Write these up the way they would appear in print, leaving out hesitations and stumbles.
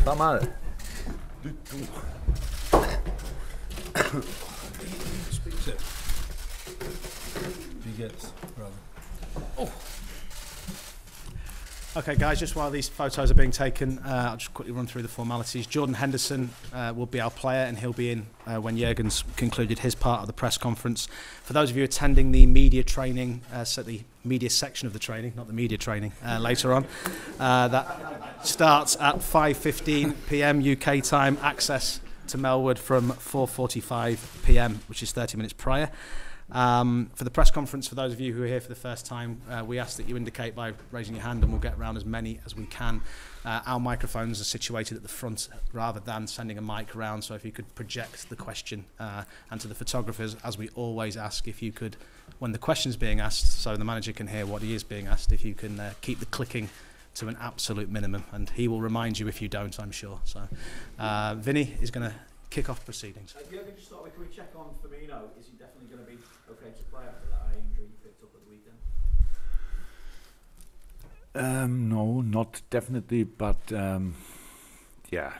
Pas mal. Du tout. Oh. Okay, guys, just while these photos are being taken, I'll just quickly run through the formalities. Jordan Henderson will be our player, and he'll be in when Jurgen's concluded his part of the press conference. For those of you attending the media training, so the media section of the training, not the media training, later on, that starts at 5:15 p.m. UK time, access to Melwood from 4:45 p.m, which is 30 minutes prior. For the press conference, for those of you who are here for the first time, we ask that you indicate by raising your hand, and we'll get around as many as we can. Our microphones are situated at the front rather than sending a mic around, so if you could project the question, and to the photographers, as we always ask, if you could, when the question's being asked, so the manager can hear what he is being asked, if you can keep the clicking to an absolute minimum, and he will remind you if you don't, I'm sure. So Vinny is going to kick off proceedings. Jurgen, just start with, can we check on Firmino? Is he definitely going to be okay to play after that eye injury he picked up at the weekend? No, not definitely, but yeah,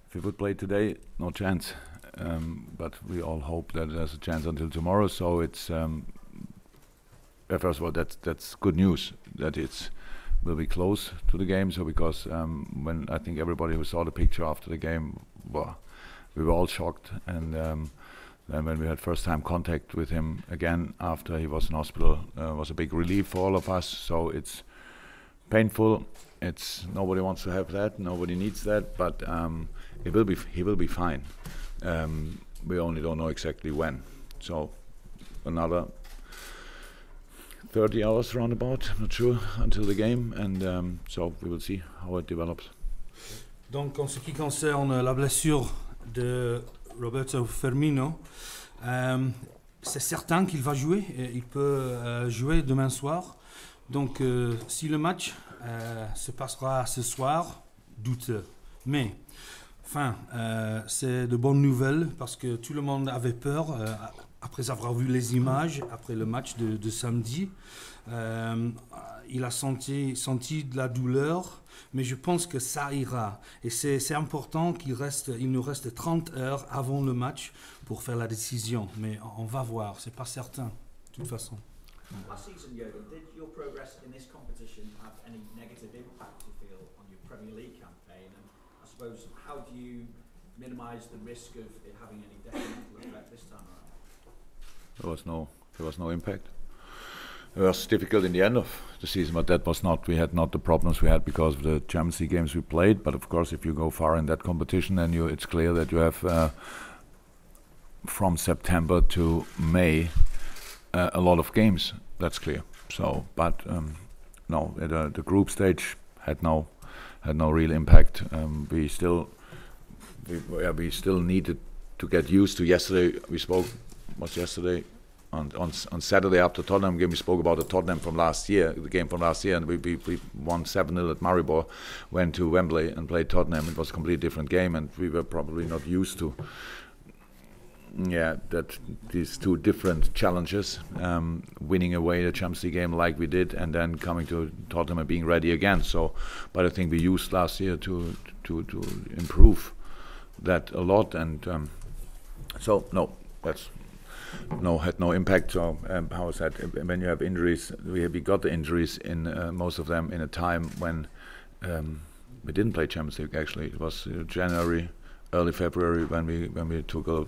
if he would play today, no chance. But we all hope that there's a chance until tomorrow. So it's first of all, that's good news that it's will be close to the game. So because when I think everybody who saw the picture after the game, well, we were all shocked, and then when we had first time contact with him again after he was in hospital, was a big relief for all of us. So it's painful. It's nobody wants to have that. Nobody needs that. But he will be fine. We only don't know exactly when. So another 30 hours roundabout, I'm not sure, until the game, and so we will see how it develops. Donc, en ce qui concerne la blessure de Roberto Firmino, c'est certain qu'il va jouer. Il peut jouer demain soir. Donc, si le match se passera ce soir, douteux. Mais, enfin, c'est de bonnes nouvelles parce que tout le monde avait peur après avoir vu les images, après le match de samedi. Il a senti de la douleur, mais je pense que ça ira. Et c'est important il nous reste 30 heures avant le match pour faire la décision. Mais on va voir, c'est pas certain, de toute façon. Last season, Jurgen, did your progress in this competition have any negative impact, you feel, on your Premier League campaign? And I suppose, how do you minimise the risk of it having any detrimental effect this time around? There was no impact. It was difficult in the end of the season, but that was not. We had not the problems we had because of the Champions League games we played. But of course, if you go far in that competition, then it's clear that you have from September to May a lot of games. That's clear. So, but no, the group stage had no real impact. We still needed to get used to. Yesterday we spoke. Was yesterday on Saturday after Tottenham game, we spoke about the Tottenham from last year, the game from last year, and we won 7-0 at Maribor, went to Wembley and played Tottenham. It was a completely different game, and we were probably not used to that these two different challenges, winning away the Champions League game like we did, and then coming to Tottenham and being ready again. So, but I think we used last year to improve that a lot, and so no, that's. No, had no impact. So how is that? When you have injuries, we got the injuries in most of them in a time when we didn't play Champions League. Actually, it was January, early February when we took a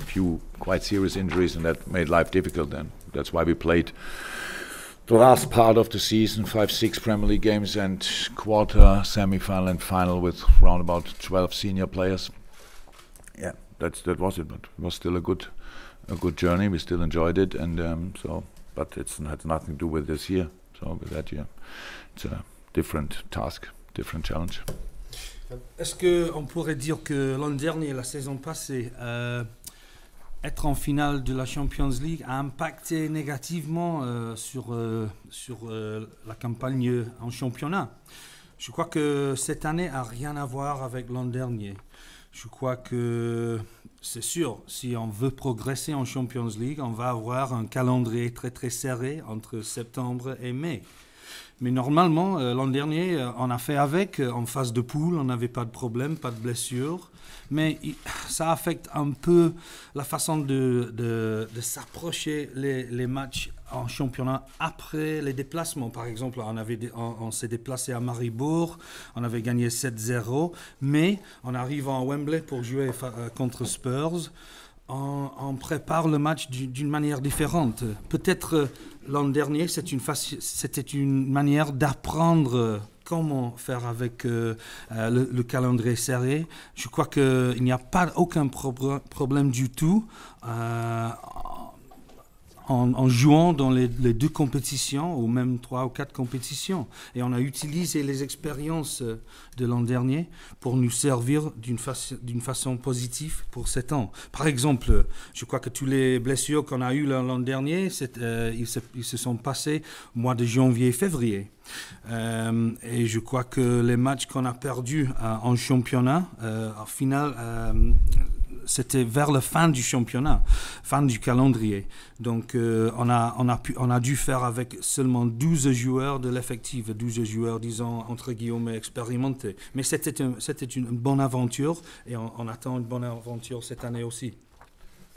few quite serious injuries, and that made life difficult. And that's why we played the last part of the season, 5-6 Premier League games and quarter, semi-final, and final with around about 12 senior players. Yeah. That was it, but it was still a good journey. We still enjoyed it, and but it had nothing to do with this year. So with that year, it's a different task, different challenge. Est-ce qu'on pourrait dire que l'an dernier, la saison passée, être en finale de la Champions League a impacté négativement sur la campagne en championnat? Je crois que cette année n'a rien à voir avec l'an dernier. Je crois que c'est sûr, si on veut progresser en Champions League, on va avoir un calendrier très très serré entre septembre et mai. Mais normalement, l'an dernier, on a fait avec, en phase de poule, on n'avait pas de problème, pas de blessure. Mais ça affecte un peu la façon de s'approcher les matchs en championnat après les déplacements. Par exemple, on s'est déplacé à Maribor, on avait gagné 7-0, mais on arrive à Wembley pour jouer contre Spurs. On prépare le match d'une manière différente. Peut-être l'an dernier, c'était une manière d'apprendre comment faire avec le calendrier serré. Je crois qu'il n'y a aucun problème du tout en jouant dans les deux compétitions, ou même 3 ou 4 compétitions. Et on a utilisé les expériences de l'an dernier pour nous servir d'une façon positive pour cet an. Par exemple, je crois que toutes les blessures qu'on a eues l'an dernier, ils se sont passés au mois de janvier et février. Et je crois que les matchs qu'on a perdus en championnat, au final, c'était vers la fin du championnat, fin du calendrier. Donc on a dû faire avec seulement 12 joueurs de l'effectif, 12 joueurs, disons, entre guillemets, expérimentés. Mais c'était une bonne aventure et on attend une bonne aventure cette année aussi.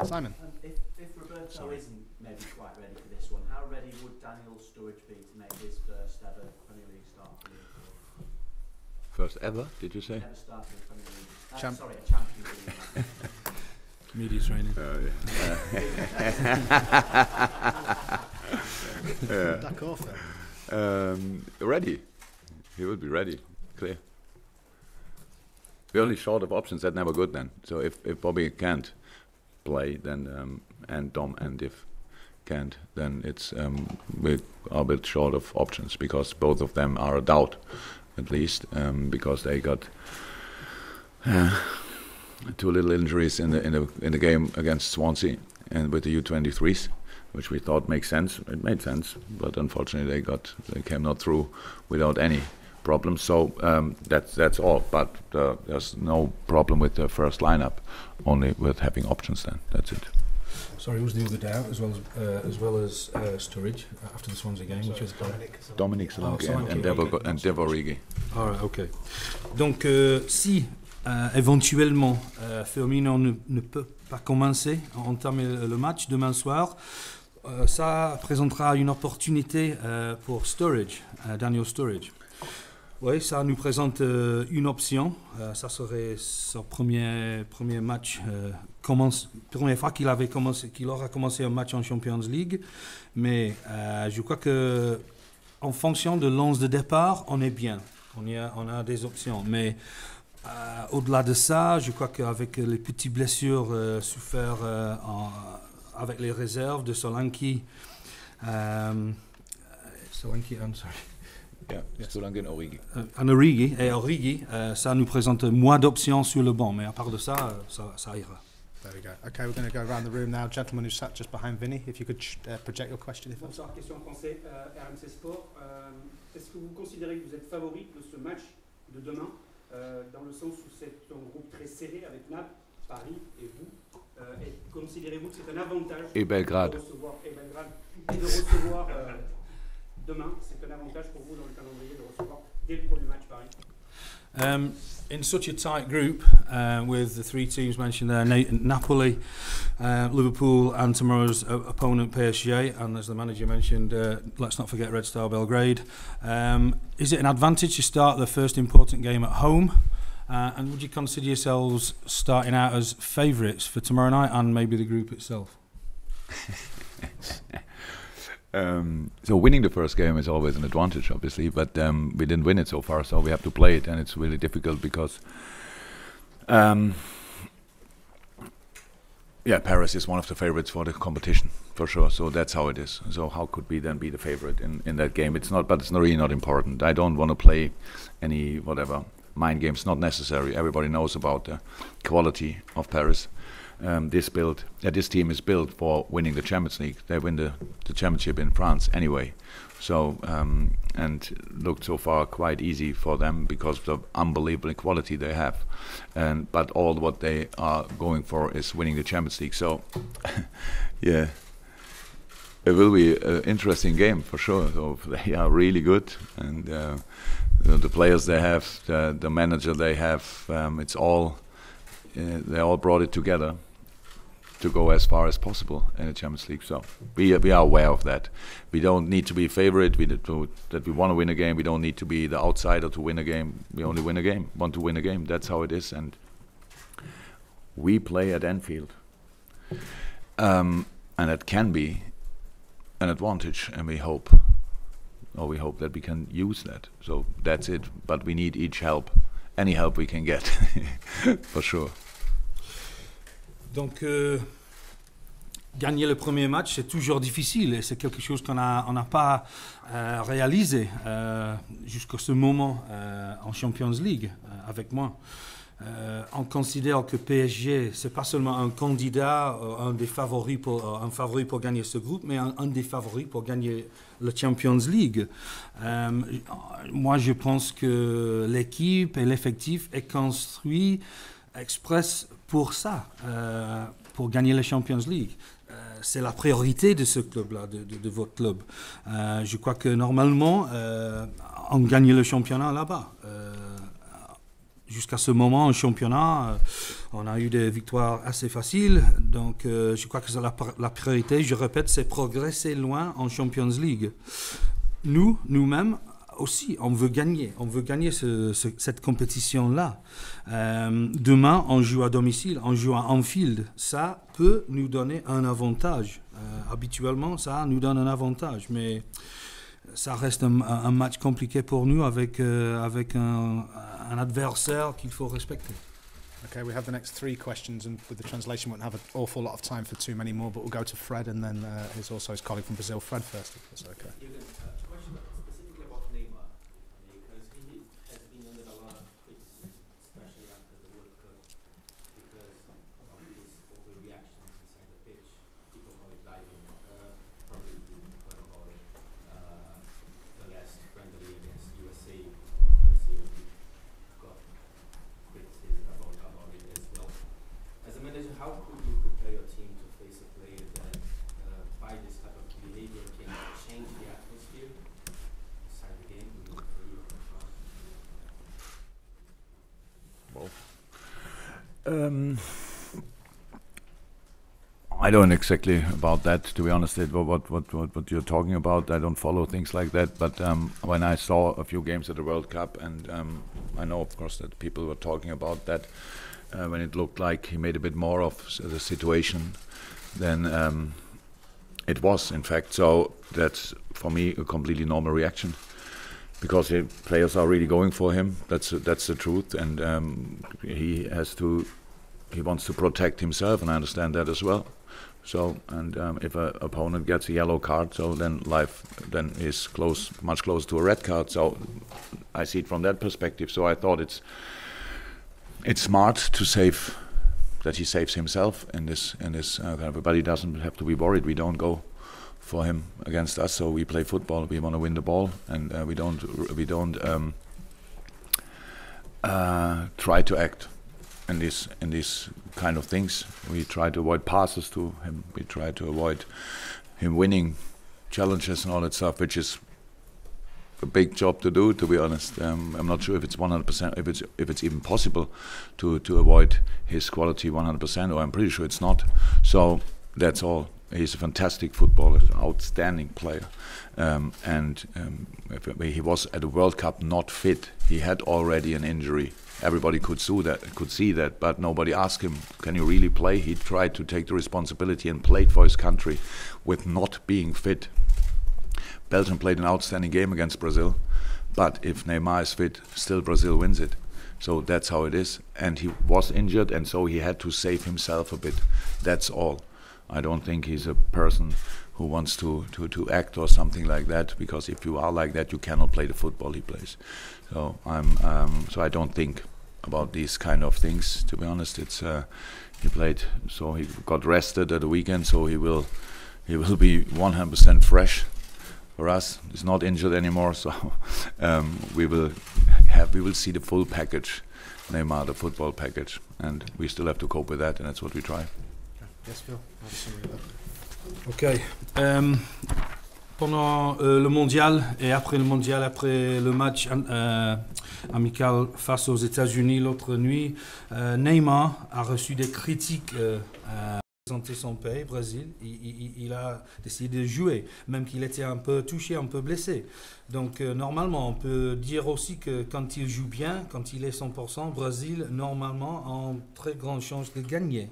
Simon. If Roberto isn't maybe quite ready for this one, how ready would Daniel Sturridge be to make his first ever Premier League start for Liverpool? First ever, did you say? Never started a Premier League. Champ- Sorry, a Champions League. Media training. D'accord, Phil. Ready. He would be ready. Clear. We're only short of options. That's never good then. So if Bobby can't play, then and Dom and Div can't, then it's we are a bit short of options because both of them are a doubt, at least because they got 2 little injuries in the game against Swansea and with the U23s, which we thought makes sense. It made sense, but unfortunately they came not through without any problems. So that's all. But there's no problem with the first lineup, only with having options. Then that's it. Sorry, who's the other day out as well as Sturridge after the Swansea game, which was Dominic Solanke Solanke, and Devo Origi. All right, okay. Donc si éventuellement Firmino ne peut pas commencer à entamer le match demain soir, ça présentera une opportunité pour Sturridge, Daniel Sturridge. Oui, ça nous présente une option. Ça serait son premier match, première fois qu'il aura commencé un match en Champions League. Mais je crois que en fonction de l'11 de départ, on est bien. On a des options. Mais au-delà de ça, je crois qu'avec les petites blessures souffert avec les réserves de Solanke, I'm sorry. Yeah, Solanke and Origi. Origi, ça nous présente moins d'options sur le banc, mais à part de ça, ça ira. There we go. Okay, we're going to go around the room now. Gentleman who sat just behind Vinny, if you could project your question. Bonsoir, question français, RMC Sport. Est-ce que vous considérez que vous êtes favori de ce match de demain, dans le sens où c'est un groupe très serré avec Naples, Paris et vous, et considérez-vous que c'est un avantage Et Belgrade. de recevoir demain, c'est un avantage pour vous dans le calendrier de recevoir dès le premier match Paris? In such a tight group, with the 3 teams mentioned there, Napoli, Liverpool and tomorrow's opponent PSG, and as the manager mentioned, let's not forget Red Star Belgrade. Is it an advantage to start the first important game at home? And would you consider yourselves starting out as favourites for tomorrow night and maybe the group itself? So winning the first game is always an advantage, obviously, but we didn't win it so far, so we have to play it, and it's really difficult because, Paris is one of the favorites for the competition, for sure. So that's how it is. So how could we then be the favorite in that game? It's not, but it's really not important. I don't want to play any mind games. Not necessary. Everybody knows about the quality of Paris. This team is built for winning the Champions League. They win the championship in France anyway. So and looked so far quite easy for them because of the unbelievable quality they have. But all what they are going for is winning the Champions League. So yeah, It will be an interesting game for sure. So they are really good, and the players they have, the manager they have, it's all they all brought it together to go as far as possible in the Champions League. So we are aware of that. We don't need to be favorite. That we want to win a game. We don't need to be the outsider to win a game. We only win a game. Want to win a game. That's how it is. And we play at Anfield, and it can be an advantage. And we hope that we can use that. So that's it. But we need each help, any help we can get, for sure. Donc, gagner le premier match, c'est toujours difficile et c'est quelque chose qu'on n'a pas réalisé jusqu'à ce moment en Champions League avec moi. On considère que PSG, c'est pas seulement un candidat, un favori pour gagner ce groupe, mais un des favoris pour gagner le Champions League. Moi, je pense que l'équipe et l'effectif est construit express pour ça, pour gagner la Champions League. C'est la priorité de ce club-là, de votre club. Je crois que normalement, on gagne le championnat là-bas. Jusqu'à ce moment, en championnat, on a eu des victoires assez faciles. Donc, je crois que c'est la priorité, je répète, c'est progresser loin en Champions League. Nous-mêmes, aussi, on veut gagner cette compétition-là. Demain, on joue à domicile, on joue à Anfield. Ça peut nous donner un avantage. Habituellement, ça nous donne un avantage. Mais ça reste un match compliqué pour nous avec un adversaire qu'il faut respecter. Okay, we have the next 3 questions, and with the translation, we won't have an awful lot of time for too many more, but we'll go to Fred, and then here's also his colleague from Brazil, Fred first, if that's okay. Question specifically about Neymar, because he has been under a lot of criticism, especially after the World Cup, because of his overreactions inside the pitch. People call it diving. Probably you heard about it. The last friendly against USA, Brazil, got criticism about it as well. As a manager, how could you prepare your team to face a player that by this type of behavior can change the atmosphere inside the game? I don't exactly about that, to be honest. What you're talking about, I don't follow things like that. But when I saw a few games at the World Cup, and I know, of course, that people were talking about that when it looked like he made a bit more of the situation than it was, in fact. So that's, for me, a completely normal reaction, because the players are really going for him. That's the truth, and he wants to protect himself, and I understand that as well. So, and if an opponent gets a yellow card, so then life then is much closer to a red card. So I see it from that perspective. So I thought it's smart to save that he saves himself in this kind of, but he doesn't have to be worried. We don't go for him against us. So we play football. We want to win the ball, and we don't try to act in these kind of things. We try to avoid passes to him. We try to avoid him winning challenges and all that stuff, which is a big job to do, to be honest. I'm not sure if it's 100%, if it's even possible to avoid his quality 100%, or I'm pretty sure it's not. So that's all. He's a fantastic footballer, an outstanding player, and he was at the World Cup not fit. He had already an injury. Everybody could see that, but nobody asked him, can you really play? He tried to take the responsibility and played for his country with not being fit. Belgium played an outstanding game against Brazil, but if Neymar is fit, still Brazil wins it. So that's how it is. And he was injured, and so he had to save himself a bit. That's all. I don't think he's a person who wants to act or something like that, because if you are like that, you cannot play the football he plays. So so I don't think about these kind of things, to be honest. It's he played, so he got rested at the weekend, so he will be 100% fresh for us. He's not injured anymore, so we will see the full package, Neymar, the football package, and we still have to cope with that, and that's what we try. Yes, Phil. Ok. Pendant le mondial et après le mondial, après le match amical face aux États-Unis l'autre nuit, Neymar a reçu des critiques présenter son pays, Brésil. Il a décidé de jouer, même qu'il était un peu touché, un peu blessé. Donc normalement, on peut dire aussi que quand il joue bien, quand il est 100%, Brésil, normalement, a une très grande chance de gagner.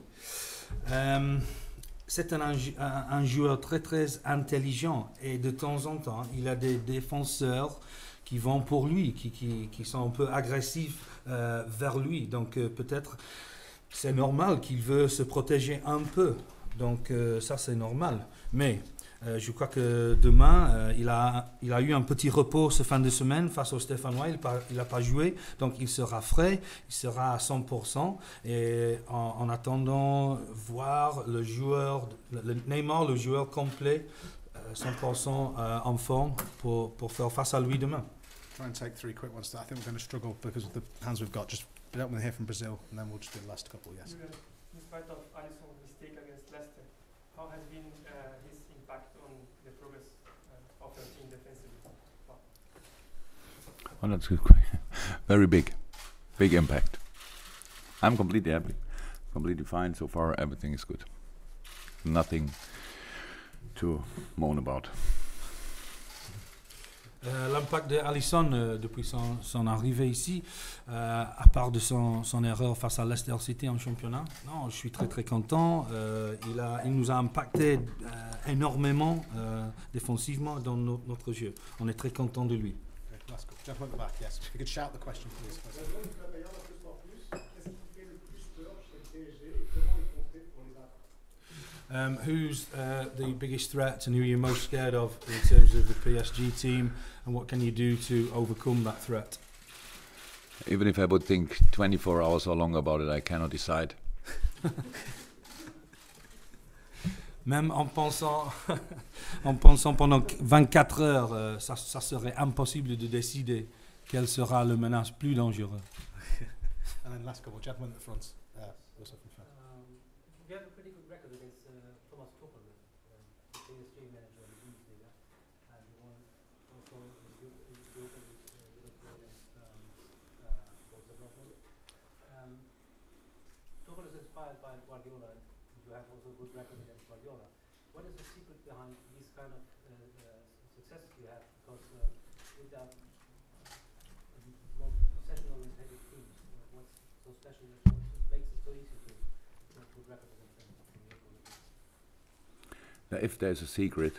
C'est un joueur très très intelligent et de temps en temps, il a des défenseurs qui vont pour lui, qui sont un peu agressifs vers lui. Donc peut-être c'est normal qu'il veut se protéger un peu. Donc ça c'est normal. Mais je crois que demain, il a eu un petit repos ce fin de semaine face au Stéphanois. Il n'a pas joué, donc il sera frais, il sera à 100%. Et en attendant, voir le joueur, le Neymar, le joueur complet, 100% en forme pour faire face à lui demain. Try and take 3 quick ones. I think we're going to struggle because of the hands we've got. Just we don't want to hear from Brazil, and then we'll just do the last couple. Yes. In spite of Alisson's mistake against Leicester, how has been his impact on the progress of your team defensively? Oh, that's good. Very big impact. I'm completely happy, completely fine so far. Everything is good. Nothing to moan about. L'impact d'Alisson depuis son arrivée ici, à part de son erreur face à Leicester City en championnat, non, je suis très très content. Il nous a impacté énormément défensivement dans notre jeu. On est très content de lui. Gentleman at the back, yes. If you could shout the question, please. Who's the biggest threat and who you're most scared of in terms of the PSG team, and what can you do to overcome that threat? Even if I would think 24 hours or longer about it, I cannot decide. Même en pensant pendant 24 heures, ça serait impossible de décider quelle sera le menace plus dangereux. And then last couple, gentlemen at the front. Also from front. We have a pretty good record against Thomas Tuchel, PSG manager in the Bundesliga, and he won also the Liverpool against Borussia Dortmund. Tuchel is inspired by Guardiola. You have also a good record against Guardiola. What is the secret behind these kind of successes you have? Because without more possession-oriented teams, what's so special? What makes it so easy to have good record against them? Now, if there's a secret,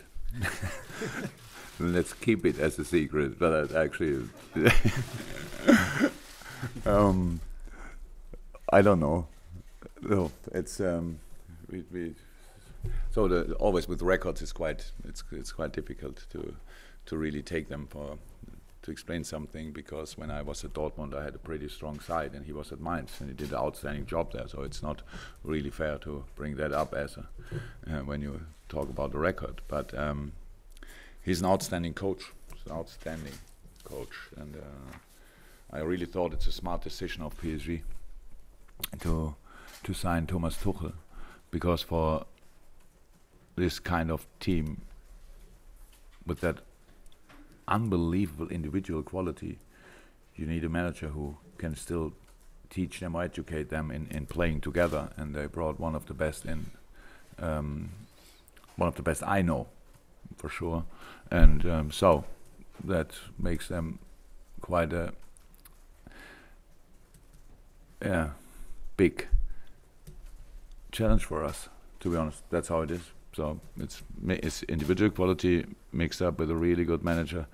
let's keep it as a secret. But actually, I don't know. No, it's always with records it's quite difficult to really take them to explain something, because when I was at Dortmund I had a pretty strong side and he was at Mainz and he did an outstanding job there, so it's not really fair to bring that up as when you talk about the record. But he's an outstanding coach. And I really thought it's a smart decision of PSG to sign Thomas Tuchel, because for this kind of team with that unbelievable individual quality, you need a manager who can still teach them or educate them in playing together, and they brought one of the best I know for sure, and so that makes them quite a big challenge for us, to be honest. That's how it is. So it's individual quality mixed up with a really good manager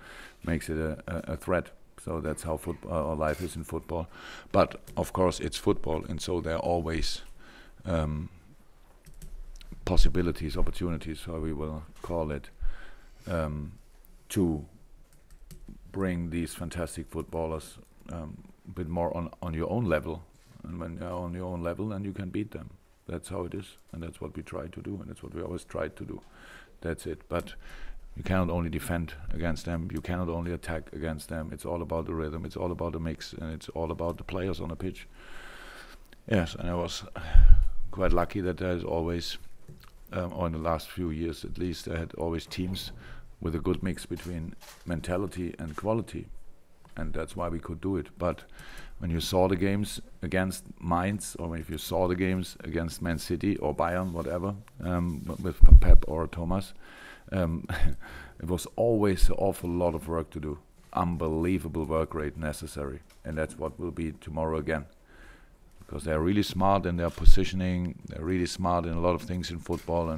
makes it a threat. So that's how football or life is in football. But of course it's football, and so there are always possibilities, opportunities, how we will call it, to bring these fantastic footballers a bit more on your own level. And when you're on your own level, then you can beat them. That's how it is, and that's what we try to do, and that's what we always tried to do. That's it. But you cannot only defend against them, you cannot only attack against them. It's all about the rhythm, it's all about the mix, and it's all about the players on the pitch. Yes, and I was quite lucky that there's always or in the last few years at least, I had always teams with a good mix between mentality and quality, and that's why we could do it. But when you saw the games against Mainz, or if you saw the games against Man City or Bayern, whatever, with Pep or Thomas, it was always an awful lot of work to do. Unbelievable work rate necessary, and that's what will be tomorrow again. Because they're really smart in their positioning, they're really smart in a lot of things in football,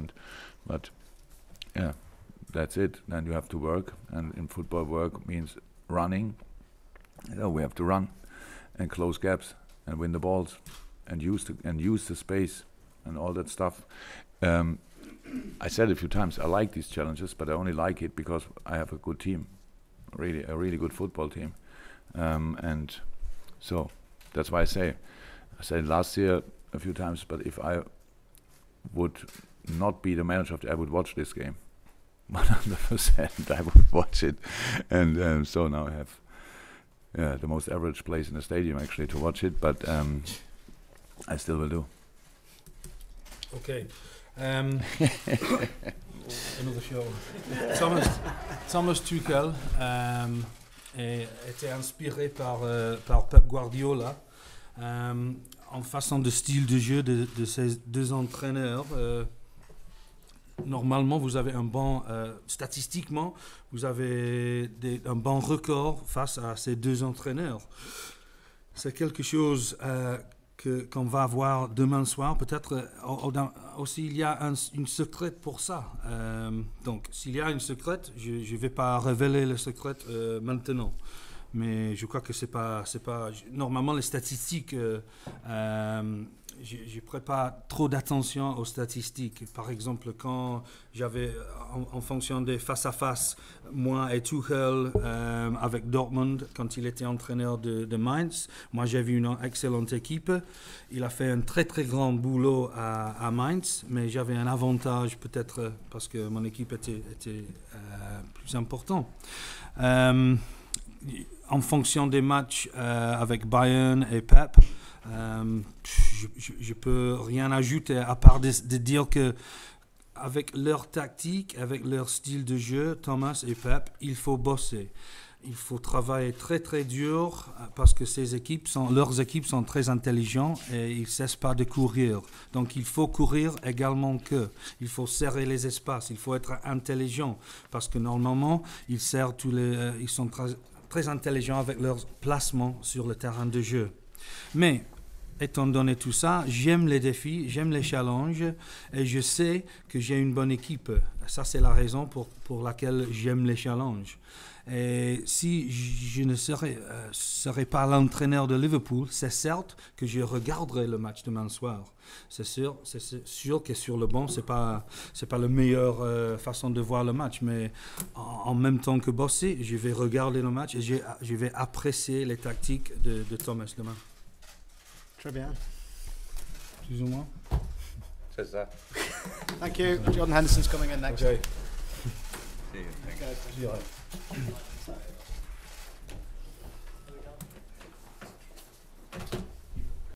but yeah, that's it. Then you have to work, and in football work means running. We have to run and close gaps and win the balls and use the space and all that stuff. I said a few times I like these challenges, but I only like it because I have a good team, a really good football team, and so that's why I said last year a few times, but if I would not be the manager I would watch this game 100%. I would watch it, and so now I have the most average place in the stadium actually to watch it, but I still will do. Okay. Another show. Thomas Tuchel était inspiré par Pep Guardiola en façon de style de jeu de ces deux entraîneurs. Normalement, vous avez un bon, statistiquement, vous avez un bon record face à ces deux entraîneurs. C'est quelque chose qu'on va voir demain soir. Peut-être aussi il y a une secrète pour ça. Donc, s'il y a une secrète, je ne vais pas révéler le secret maintenant. Mais je crois que c'est pas normalement les statistiques. Je prête pas trop d'attention aux statistiques. Par exemple, quand j'avais en fonction des face-à-face, moi et Tuchel avec Dortmund, quand il était entraîneur de Mainz, moi j'ai vu une excellente équipe. Il a fait un très très grand boulot à Mainz, mais j'avais un avantage peut-être parce que mon équipe était plus importante. En fonction des matchs avec Bayern et Pep, je peux rien ajouter à part de dire que avec leur tactique, avec leur style de jeu, Thomas et Pep, il faut bosser. Il faut travailler très très dur parce que leurs équipes sont très intelligentes et ils ne cessent pas de courir. Donc il faut courir également qu'eux. Il faut serrer les espaces, il faut être intelligent parce que normalement ils sont très intelligents avec leur placement sur le terrain de jeu. Mais étant donné tout ça, j'aime les défis, j'aime les challenges et je sais que j'ai une bonne équipe. Ça, c'est la raison pour laquelle j'aime les challenges. Et si je ne serais pas l'entraîneur de Liverpool, c'est certes que je regarderai le match demain soir. C'est sûr que sur le banc, c'est pas la meilleure façon de voir le match, mais en même temps que bosser, je vais regarder le match et je vais apprécier les tactiques de Thomas demain. Très bien. Plus ou moins. C'est ça. Thank you. Jordan Henderson's coming in next. Okay. See you. Thank you. Yeah.